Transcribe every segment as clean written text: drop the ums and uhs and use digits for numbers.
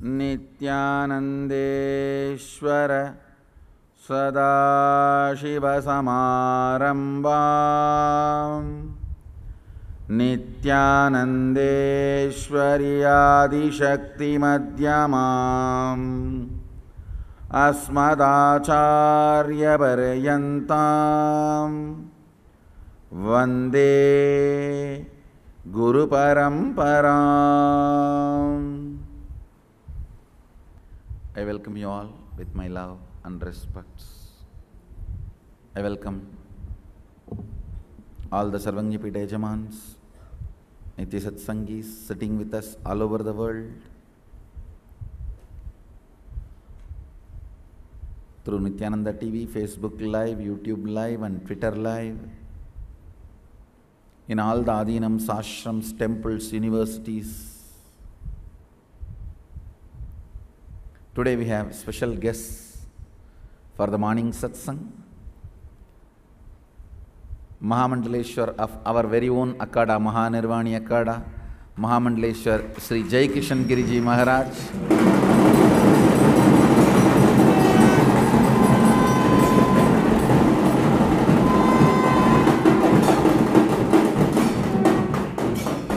नित्यानन्देश्वर सदाशिवसमारम्भाम् नित्यानन्देश्वर्यादिशक्तिमध्यमाम् अस्मदाचार्यपर्यन्ताम् वन्दे गुरुपरम्पराम्. I welcome you all with my love and respects. I welcome all the Sarvangipita Yajamans, Nitya Satsangis sitting with us all over the world, through Nityananda TV, Facebook Live, YouTube Live and Twitter Live, in all the Adinams, ashrams, temples, universities. Today we have special guests for the morning satsang. Mahamandaleshwar of our very own Akada, Mahanirvani Akada, Mahamandaleshwar Sri Jai Kishan Giriji Maharaj.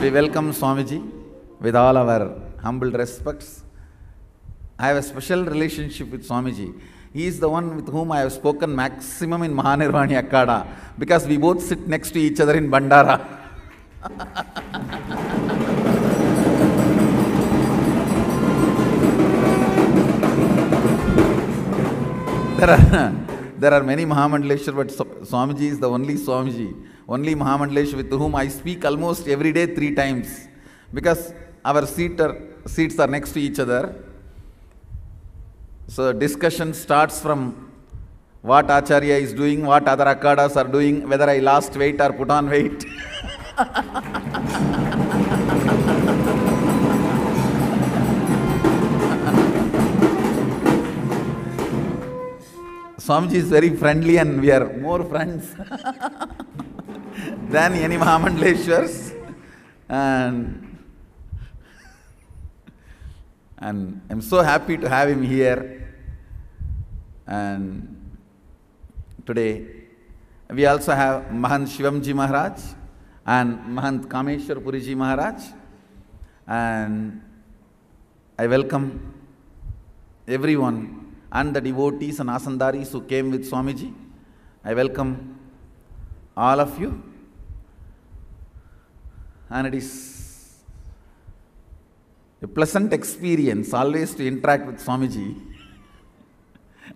We welcome Swamiji with all our humble respects. I have a special relationship with Swamiji. He is the one with whom I have spoken maximum in Mahanirvani Akada, because we both sit next to each other in Bandara. There are many Mahamandaleshwar, but Swamiji is the only Swamiji, only Mahamandaleshwar with whom I speak almost every day 3 times, because our seats are next to each other. So discussion starts from what Acharya is doing, what other Akadas are doing, whether I lost weight or put on weight. Swamiji is very friendly and we are more friends than any Mahamandaleshwars. And I'm so happy to have him here. And today we also have Mahant Shivamji Maharaj and Mahant Kameshwar Puriji Maharaj. And I welcome everyone and the devotees and asandaris who came with Swamiji. I welcome all of you. And it is a pleasant experience always to interact with Swamiji.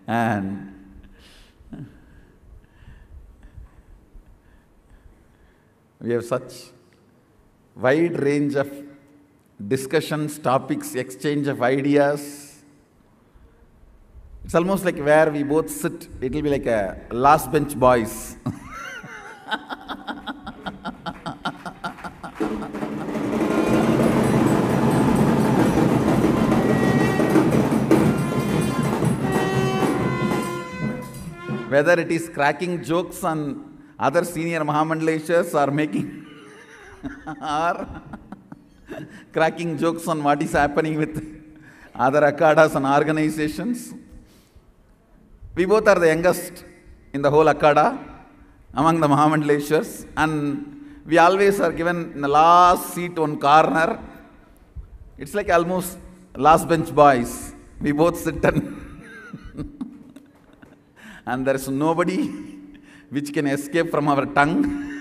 And we have such wide range of discussions, topics, exchange of ideas. It's almost like where we both sit, it will be like a last bench boys. Whether it is cracking jokes on other senior Mahamandaleshwars or making or cracking jokes on what is happening with other Akadas and organizations. We both are the youngest in the whole Akada among the Mahamandaleshwars, and we always are given the last seat on corner. It's like almost last bench boys. We both sit and there is nobody which can escape from our tongue.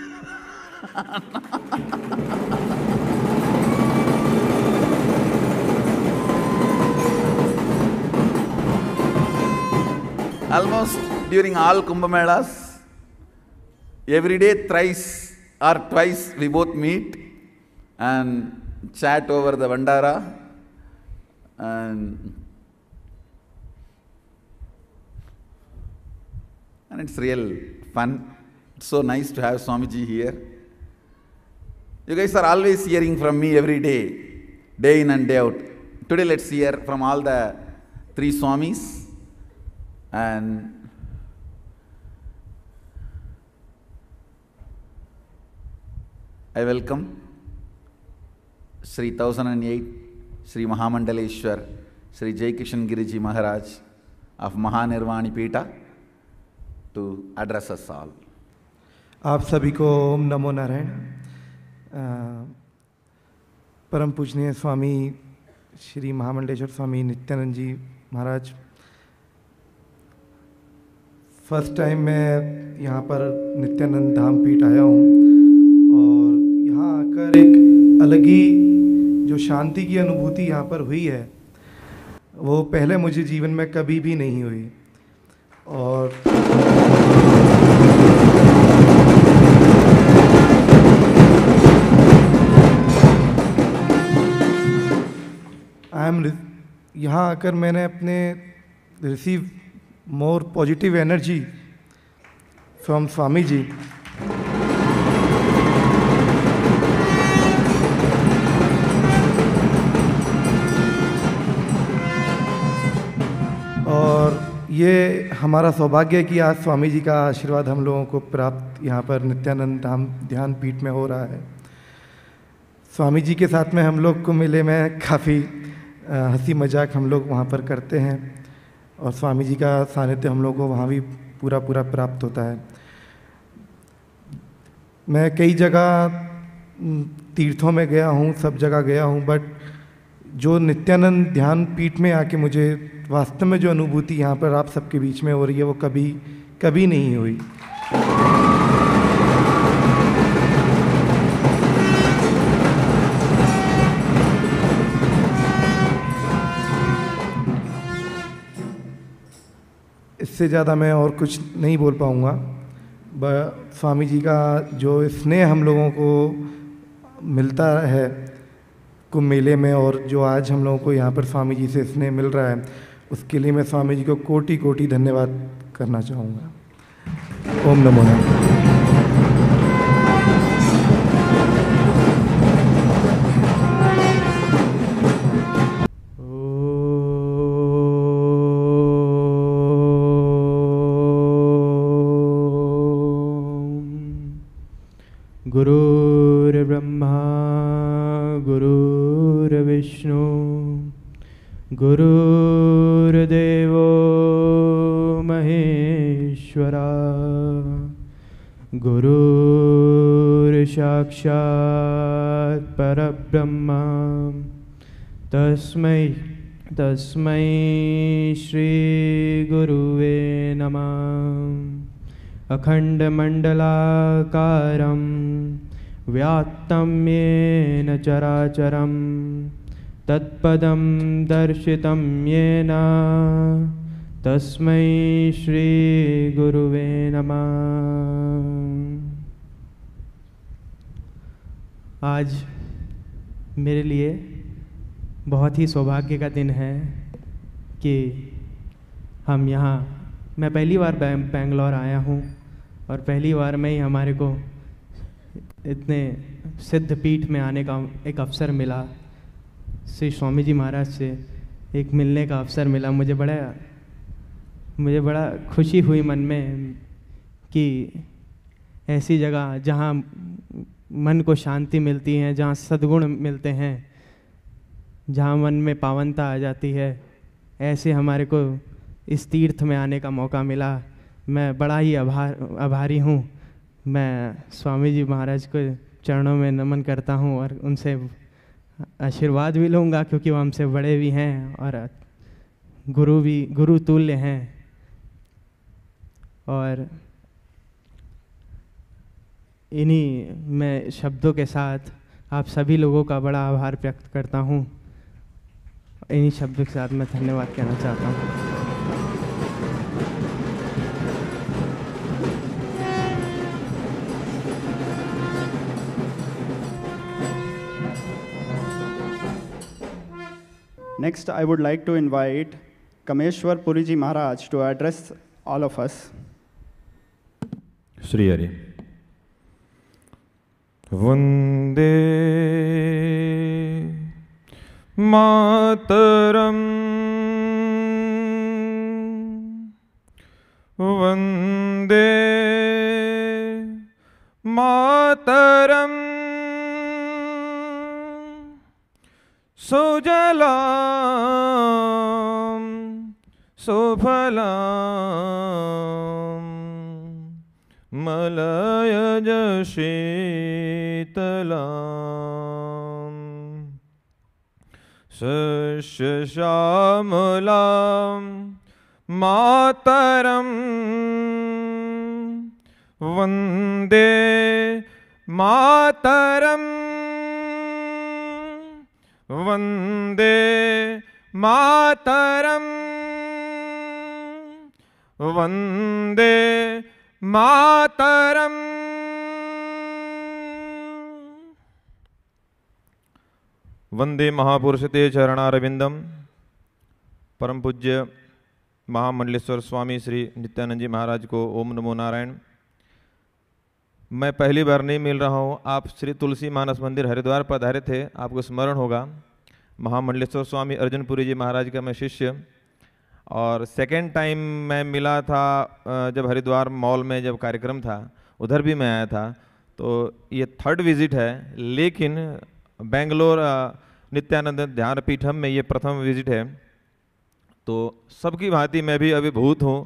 Almost during all Kumbh Melas, every day thrice or twice we both meet and chat over the Vandara. And it's real fun. It's so nice to have Swamiji here. You guys are always hearing from me every day, day in and day out. Today let's hear from all the 3 Swamis. And I welcome Sri 1008, Sri Mahamandaleshwar Sri Jai Kishan Giriji Maharaj of Mahanirvani Peeta to address us all. आप सभी को ओम नमो नारायण। परम पूजनीय स्वामी श्री महामंडलेश्वर स्वामी नित्यानंद जी महाराज, first time मैं यहाँ पर नित्यानंद धाम पीठ आया हूँ और यहाँ आकर एक अलग ही जो शांति की अनुभूति यहाँ पर हुई है वो पहले मुझे जीवन में कभी भी नहीं हुई। और यहाँ आकर मैंने अपने receive more positive energy from Swami ji. और ये हमारा सौभाग्य है कि आज स्वामी जी का आशीर्वाद हम लोगों को प्राप्त यहाँ पर नित्यानंद धाम ध्यान पीठ में हो रहा है। स्वामी जी के साथ में हम लोग को मिले में काफ़ी हंसी मजाक हम लोग वहाँ पर करते हैं और स्वामी जी का सानिध्य हम लोग को वहाँ भी पूरा प्राप्त होता है। मैं कई जगह तीर्थों में गया हूँ, सब जगह गया हूँ, बट जो नित्यानंद ध्यान पीठ में आके मुझे वास्तव में जो अनुभूति यहाँ पर आप सबके बीच में हो रही है वो कभी नहीं हुई। इससे ज़्यादा मैं और कुछ नहीं बोल पाऊँगा। स्वामी जी का जो स्नेह हम लोगों को मिलता है कुंभ मेले में और जो आज हम लोगों को यहाँ पर स्वामी जी से स्नेह मिल रहा है, उसके लिए मैं स्वामी जी को कोटि कोटि धन्यवाद करना चाहूँगा। ओम नमो नारायण। गुरुर्ब्रह्मा गुरुर्विष्णु गुरुर्देवो महेश्वरा गुरुर्साक्षात् परब्रह्म तस्मै श्री गुरुवे नमः। अखण्डमण्डलाकारं व्याप्तं येन चराचरं तत्पदं दर्शितं येन तस्मै श्री गुरुवे नमः। आज मेरे लिए बहुत ही सौभाग्य का दिन है कि हम यहाँ, मैं पहली बार बेंगलोर आया हूँ और पहली बार में ही हमारे को इतने सिद्ध पीठ में आने का एक अवसर मिला। श्री स्वामी जी महाराज से एक मिलने का अवसर मिला। मुझे बड़ा खुशी हुई मन में कि ऐसी जगह जहाँ मन को शांति मिलती है, जहाँ सद्गुण मिलते हैं, जहाँ मन में पावनता आ जाती है, ऐसे हमारे को इस तीर्थ में आने का मौका मिला। मैं बड़ा ही आभारी हूँ। मैं स्वामी जी महाराज को चरणों में नमन करता हूँ और उनसे आशीर्वाद भी लूँगा, क्योंकि वो हमसे बड़े भी हैं और गुरु तुल्य हैं। और इन्हीं मैं शब्दों के साथ आप सभी लोगों का बड़ा आभार व्यक्त करता हूँ। इन्हीं शब्दों के साथ मैं धन्यवाद कहना चाहता हूँ। Next, I would like to invite Kameshwar Puriji Maharaj to address all of us. Shri Hari. Vande Mataram Vande Mataram सुजलां सुफलां मलयज शीतलां सस्यश्यामलां मातरं वन्दे मातरं वन्दे मातरं वन्दे मातरम। वंदे महापुरुष ते चरणारविंदम। परम पूज्य महामंडलेश्वर स्वामी श्री नित्यानंद जी महाराज को ओम नमो नारायण। मैं पहली बार नहीं मिल रहा हूँ। आप श्री तुलसी मानस मंदिर हरिद्वार पधारे थे, आपको स्मरण होगा। महामंडलेश्वर स्वामी अर्जुनपुरी जी महाराज का मैं शिष्य, और सेकेंड टाइम मैं मिला था जब हरिद्वार मॉल में जब कार्यक्रम था, उधर भी मैं आया था। तो ये थर्ड विजिट है, लेकिन बेंगलोर नित्यानंद ध्यान पीठम में ये प्रथम विजिट है। तो सबकी भांति मैं भी अभिभूत हूँ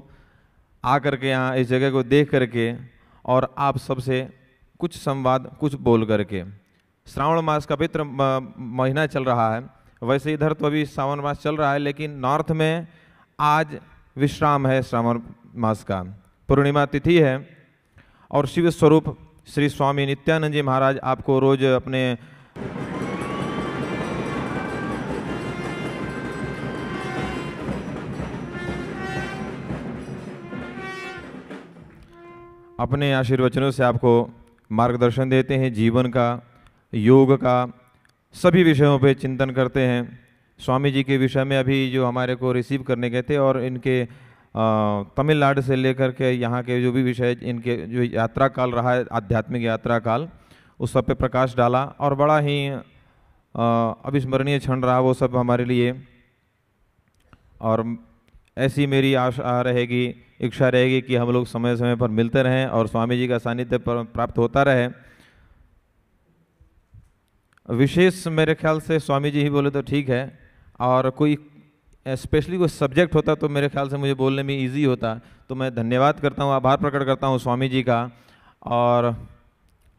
आकर के यहाँ इस जगह को देख करके, और आप सबसे कुछ संवाद कुछ बोल करके। श्रावण मास का पवित्र महीना चल रहा है। वैसे इधर तो अभी सावन मास चल रहा है, लेकिन नॉर्थ में आज विश्राम है श्रावण मास का, पूर्णिमा तिथि है। और शिव स्वरूप श्री स्वामी नित्यानंद जी महाराज आपको रोज अपने आशीर्वचनों से आपको मार्गदर्शन देते हैं, जीवन का, योग का, सभी विषयों पे चिंतन करते हैं। स्वामी जी के विषय में अभी जो हमारे को रिसीव करने गए थे, और इनके तमिलनाडु से लेकर के यहाँ के जो भी विषय, इनके जो यात्रा काल रहा है, आध्यात्मिक यात्रा काल, उस सब पे प्रकाश डाला, और बड़ा ही अविस्मरणीय क्षण रहा वो सब हमारे लिए। और ऐसी मेरी आशा रहेगी, इच्छा रहेगी कि हम लोग समय समय पर मिलते रहें और स्वामी जी का सानिध्य प्राप्त होता रहे। विशेष मेरे ख्याल से स्वामी जी ही बोले तो ठीक है, और कोई स्पेशली कोई सब्जेक्ट होता तो मेरे ख्याल से मुझे बोलने में इजी होता। तो मैं धन्यवाद करता हूँ, आभार प्रकट करता हूँ स्वामी जी का। और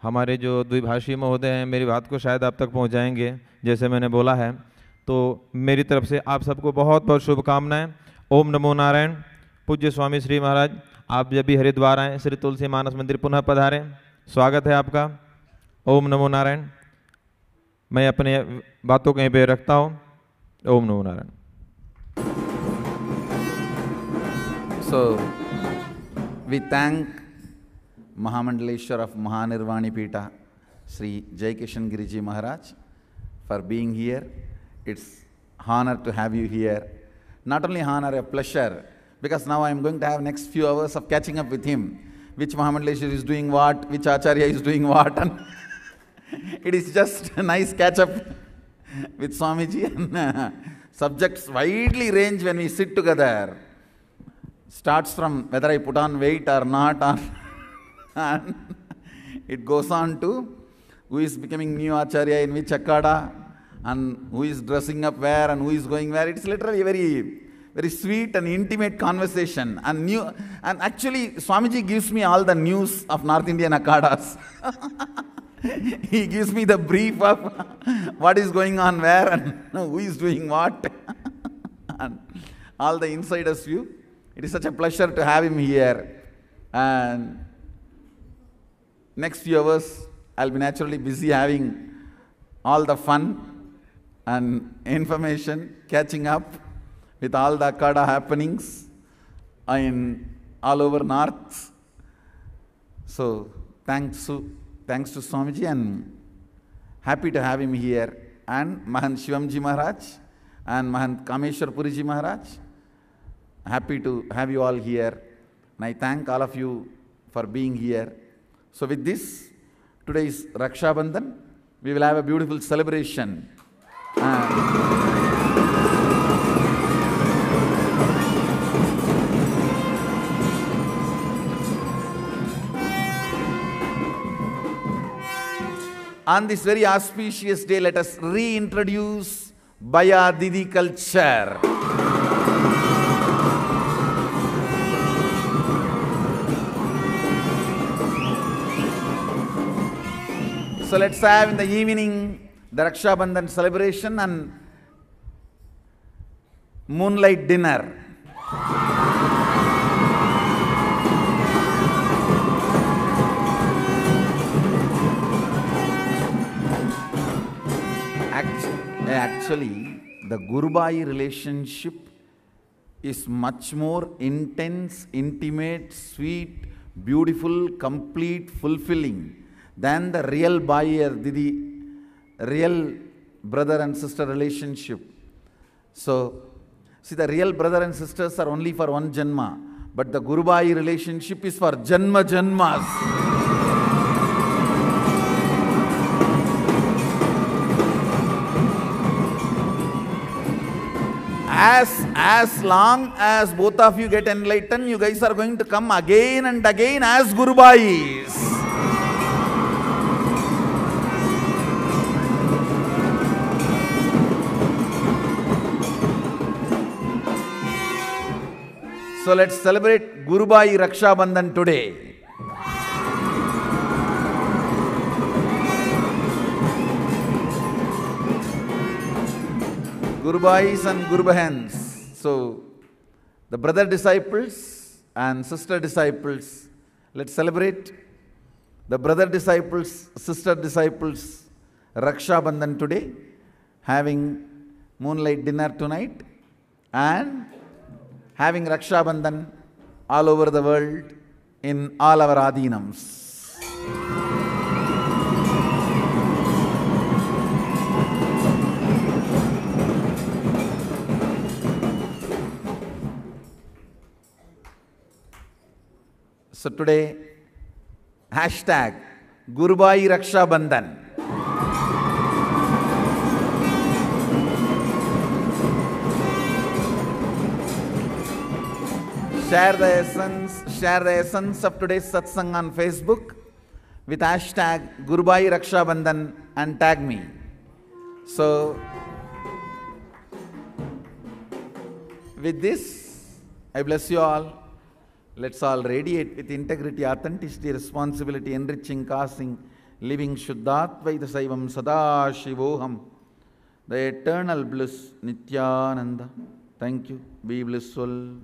हमारे जो द्विभाषी महोदय हैं मेरी बात को शायद आप तक पहुँचाएंगे जैसे मैंने बोला है। तो मेरी तरफ से आप सबको बहुत बहुत शुभकामनाएं। ओम नमो नारायण। पूज्य स्वामी श्री महाराज, आप जब भी हरिद्वार आएँ, श्री तुलसी मानस मंदिर पुनः पधारें, स्वागत है आपका। ओम नमो नारायण। मैं अपने बातों कहीं पे रखता हूँ। ओम नमो Narayan. So, we thank Mahamandaleshwar of Mahanirvani Pita, Sri Jai Kishan Giriji Maharaj, for being here. It's honor to have you here. Not only honor, a pleasure, because now I am going to have next few hours of catching up with him. Which Mahamandaleshwar is doing what, which Acharya is doing what, and it is just a nice catch up with Swamiji, and subjects widely range when we sit together. Starts from whether I put on weight or not, and it goes on to who is becoming new Acharya in which Akada, and who is dressing up where, and who is going where. It's literally a very, very sweet and intimate conversation. And actually Swamiji gives me all the news of North Indian Akadas. He gives me the brief of what is going on where and who is doing what, and all the insiders view. It is such a pleasure to have him here. And next few hours, I'll be naturally busy having all the fun and information, catching up with all the Akada happenings in all over North. So thanks to Swamiji, and happy to have him here, and Mahant Shivamji Maharaj and Mahant Kameshwar Puriji Maharaj. Happy to have you all here, and I thank all of you for being here. So with this, today is Raksha Bandhan. We will have a beautiful celebration. On this very auspicious day, let us reintroduce Baya Didi culture. So let's have in the evening the Raksha Bandhan celebration and moonlight dinner. Actually, the Gurubai relationship is much more intense, intimate, sweet, beautiful, complete, fulfilling than the real Bai or Didi, real brother and sister relationship. So, see, the real brother and sisters are only for one Janma, but the Gurubai relationship is for Janma Janmas. As long as both of you get enlightened, you guys are going to come again and again as Gurubais. So let's celebrate Gurubai Raksha Bandhan today. Gurubais and Gurubahans. So, the brother disciples and sister disciples, let's celebrate the brother disciples, sister disciples Raksha Bandhan today, having moonlight dinner tonight and having Raksha Bandhan all over the world in all our Adinams. So today, hashtag Gurubai Raksha Bandhan. Share the essence of today's satsang on Facebook with hashtag Gurubai Raksha Bandhan and tag me. So, with this, I bless you all. Let's all radiate with integrity, authenticity, responsibility, enriching, causing, living Shuddhatvaita Saivam Sada Shivoham, the eternal bliss, Nityananda. Thank you. Be blissful.